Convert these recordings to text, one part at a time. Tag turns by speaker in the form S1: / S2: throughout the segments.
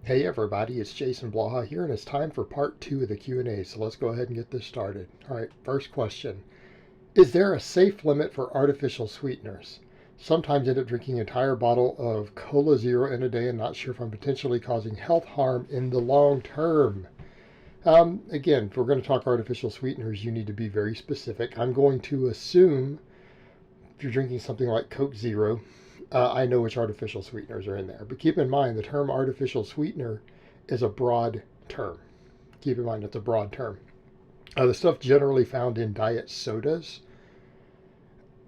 S1: Hey everybody, it's Jason Blaha here, and it's time for part 2 of the Q&A, so let's go ahead and get this started. All right, first question. Is there a safe limit for artificial sweeteners? Sometimes end up drinking an entire bottle of Cola Zero in a day and not sure if I'm potentially causing health harm in the long term. Again, if we're going to talk artificial sweeteners, you need to be very specific. I'm going to assume if you're drinking something like Coke Zero, I know which artificial sweeteners are in there. But keep in mind, the term artificial sweetener is a broad term. Keep in mind, it's a broad term. The stuff generally found in diet sodas,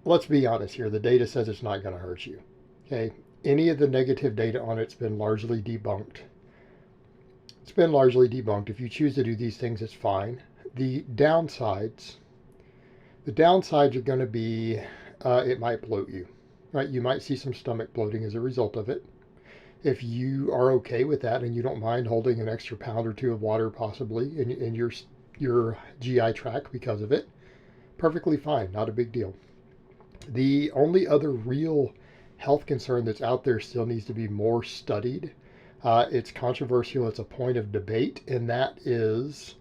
S1: let's be honest here, the data says it's not going to hurt you. Okay, any of the negative data on it's been largely debunked. It's been largely debunked. If you choose to do these things, it's fine. The downsides are going to be it might bloat you. Right, you might see some stomach bloating as a result of it. If you are okay with that and you don't mind holding an extra pound or two of water possibly in your GI tract because of it, perfectly fine, not a big deal. The only other real health concern that's out there still needs to be more studied. It's controversial, it's a point of debate, and that is,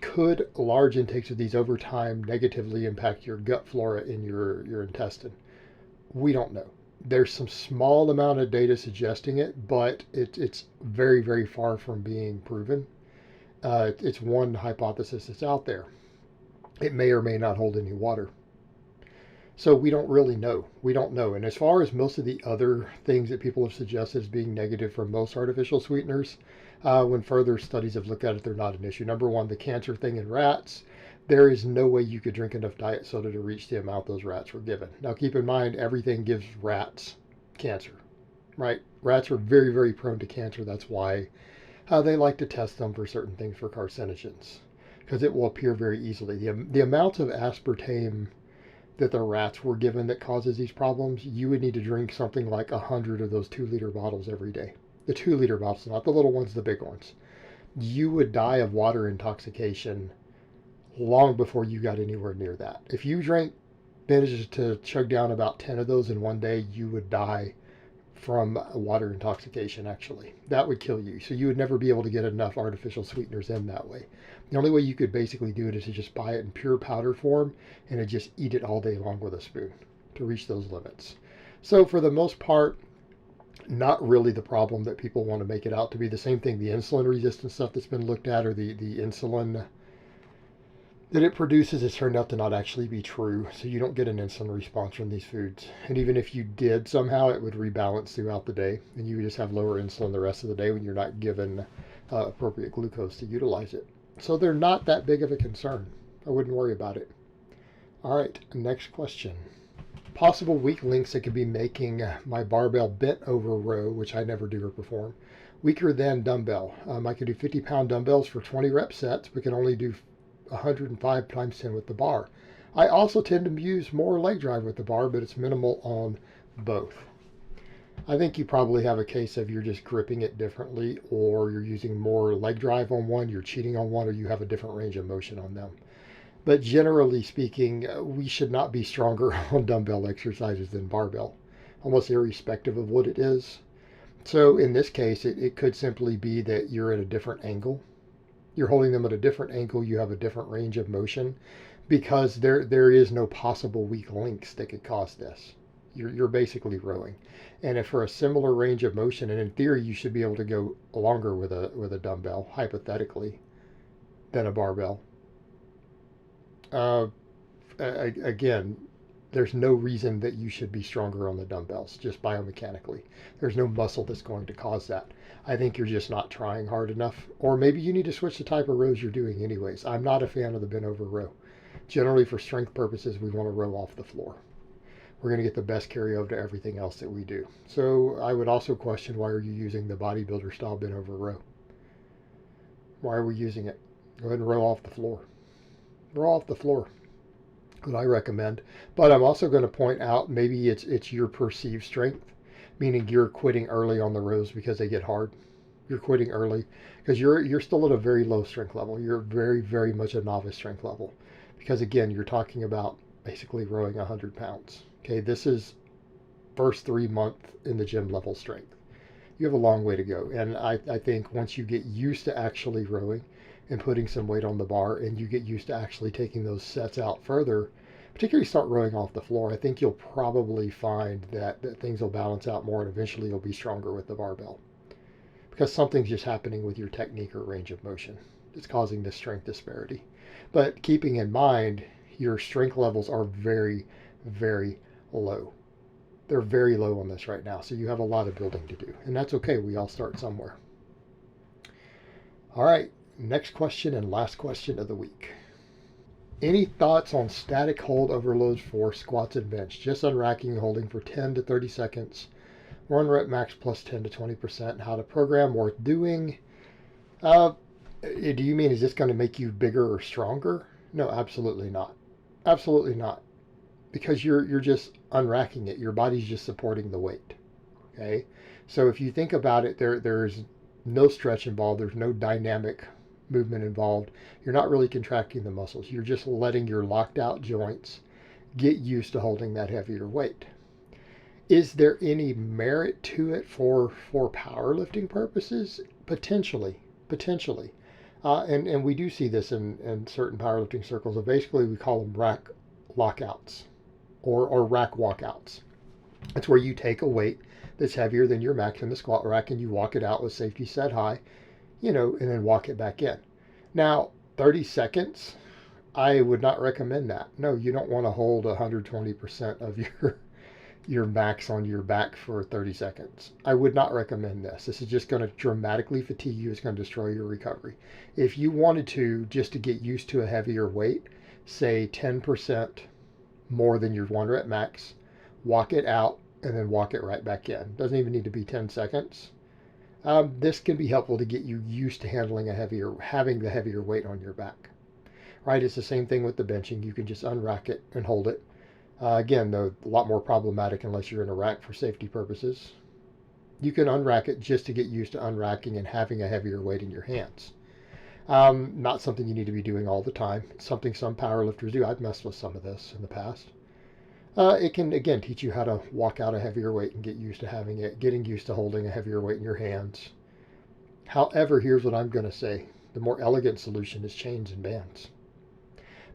S1: could large intakes of these over time negatively impact your gut flora in your intestine? We don't know. There's some small amount of data suggesting it, but it's very, very far from being proven. It's one hypothesis that's out there. It may or may not hold any water. So we don't really know. We don't know. And as far as most of the other things that people have suggested as being negative for most artificial sweeteners, when further studies have looked at it, they're not an issue. Number one, the cancer thing in rats. There is no way you could drink enough diet soda to reach the amount those rats were given. Now, keep in mind, everything gives rats cancer, right? Rats are very, very prone to cancer. That's why they like to test them for certain things for carcinogens, because it will appear very easily. The amount of aspartame that the rats were given that causes these problems, you would need to drink something like 100 of those 2-liter bottles every day. The 2-liter bottles, not the little ones, the big ones. You would die of water intoxication long before you got anywhere near that. If you managed to chug down about 10 of those in one day, you would die from water intoxication, actually. That would kill you. So you would never be able to get enough artificial sweeteners in that way. The only way you could basically do it is to just buy it in pure powder form and to just eat it all day long with a spoon to reach those limits. So for the most part, not really the problem that people want to make it out to be. The same thing, the insulin resistant stuff that's been looked at, or the insulin that it produces, has turned out to not actually be true. So you don't get an insulin response from these foods. And even if you did somehow, it would rebalance throughout the day. And you would just have lower insulin the rest of the day when you're not given appropriate glucose to utilize it. So they're not that big of a concern. I wouldn't worry about it. All right, next question. Possible weak links that could be making my barbell bent over row, which I never do or perform, weaker than dumbbell. I could do 50-pound dumbbells for 20 rep sets, but can only do 105 times 10 with the bar. I also tend to use more leg drive with the bar, but it's minimal on both. I think you probably have a case of you're just gripping it differently, or you're using more leg drive on one, you're cheating on one, or you have a different range of motion on them. But generally speaking, we should not be stronger on dumbbell exercises than barbell, almost irrespective of what it is. So in this case, it could simply be that you're at a different angle. You're holding them at a different angle. You have a different range of motion, because there is no possible weak links that could cause this. You're basically rowing. And if for a similar range of motion, and in theory, you should be able to go longer with a dumbbell, hypothetically, than a barbell. Again, there's no reason that you should be stronger on the dumbbells, just biomechanically. There's no muscle that's going to cause that. I think you're just not trying hard enough, or maybe you need to switch the type of rows you're doing anyways. I'm not a fan of the bent over row. Generally, for strength purposes, we want to row off the floor. We're going to get the best carryover to everything else that we do. So I would also question, why are you using the bodybuilder style bent over row? Why are we using it? Go ahead and row off the floor. Row off the floor. What I recommend. But I'm also going to point out, maybe it's your perceived strength, meaning you're quitting early on the rows because they get hard. You're quitting early because you're still at a very low strength level. You're very, very much a novice strength level, because again, you're talking about basically rowing 100 pounds. Okay, this is first 3 month in the gym level strength. you have a long way to go. And I think once you get used to actually rowing and putting some weight on the bar, and you get used to actually taking those sets out further, particularly start rowing off the floor, I think you'll probably find that things will balance out more, and eventually you'll be stronger with the barbell, because something's just happening with your technique or range of motion. It's causing this strength disparity. But keeping in mind, your strength levels are very, very low. They're very low on this right now, so you have a lot of building to do, and that's okay. We all start somewhere. All right, next question and last question of the week. Any thoughts on static hold overloads for squats and bench? Just unracking and holding for 10 to 30 seconds. 1 rep max plus 10 to 20%. How to program worth doing? Do you mean, is this going to make you bigger or stronger? No, absolutely not. Absolutely not. Because you're just unracking it. Your body's just supporting the weight. Okay? So if you think about it, there's no stretch involved. There's no dynamic movement involved. You're not really contracting the muscles. You're just letting your locked out joints get used to holding that heavier weight. Is there any merit to it for powerlifting purposes? Potentially. And we do see this in certain powerlifting circles. So basically, we call them rack lockouts or rack walkouts. It's where you take a weight that's heavier than your max in the squat rack and you walk it out with safety set high, and then walk it back in. Now, 30 seconds, I would not recommend that. No, you don't want to hold 120% of your max on your back for 30 seconds. I would not recommend this. This is just going to dramatically fatigue you. It's going to destroy your recovery. If you wanted to, just to get used to a heavier weight, say 10% more than your 1 rep max, walk it out and then walk it right back in. Doesn't even need to be 10 seconds. This can be helpful to get you used to having the heavier weight on your back. Right? It's the same thing with the benching. You can just unrack it and hold it. Again, though, a lot more problematic unless you're in a rack for safety purposes. You can unrack it just to get used to unracking and having a heavier weight in your hands. Not something you need to be doing all the time. It's something some powerlifters do. I've messed with some of this in the past. It can, again, teach you how to walk out a heavier weight and get used to getting used to holding a heavier weight in your hands. However, here's what I'm going to say. The more elegant solution is chains and bands,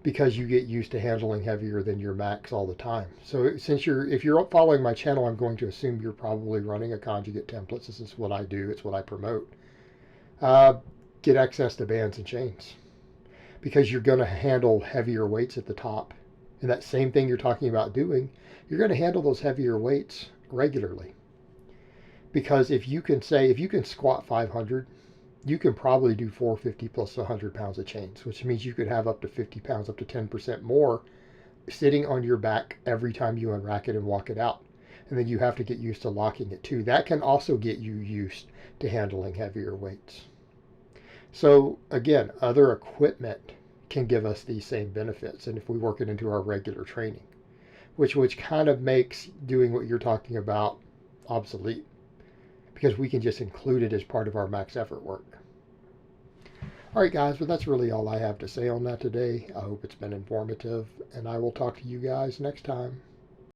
S1: because you get used to handling heavier than your max all the time. So if you're following my channel, I'm going to assume you're probably running a conjugate template. This is what I do. It's what I promote. Get access to bands and chains, because you're going to handle heavier weights at the top. And that same thing you're talking about doing, you're going to handle those heavier weights regularly. Because if you can squat 500, you can probably do 450 plus 100 pounds of chains, which means you could have up to 50 pounds, up to 10% more sitting on your back every time you unrack it and walk it out. And then you have to get used to locking it too. That can also get you used to handling heavier weights. So again, other equipment can give us these same benefits, and if we work it into our regular training, which kind of makes doing what you're talking about obsolete, because we can just include it as part of our max effort work. All right, guys, but that's really all I have to say on that today. I hope it's been informative, and I will talk to you guys next time.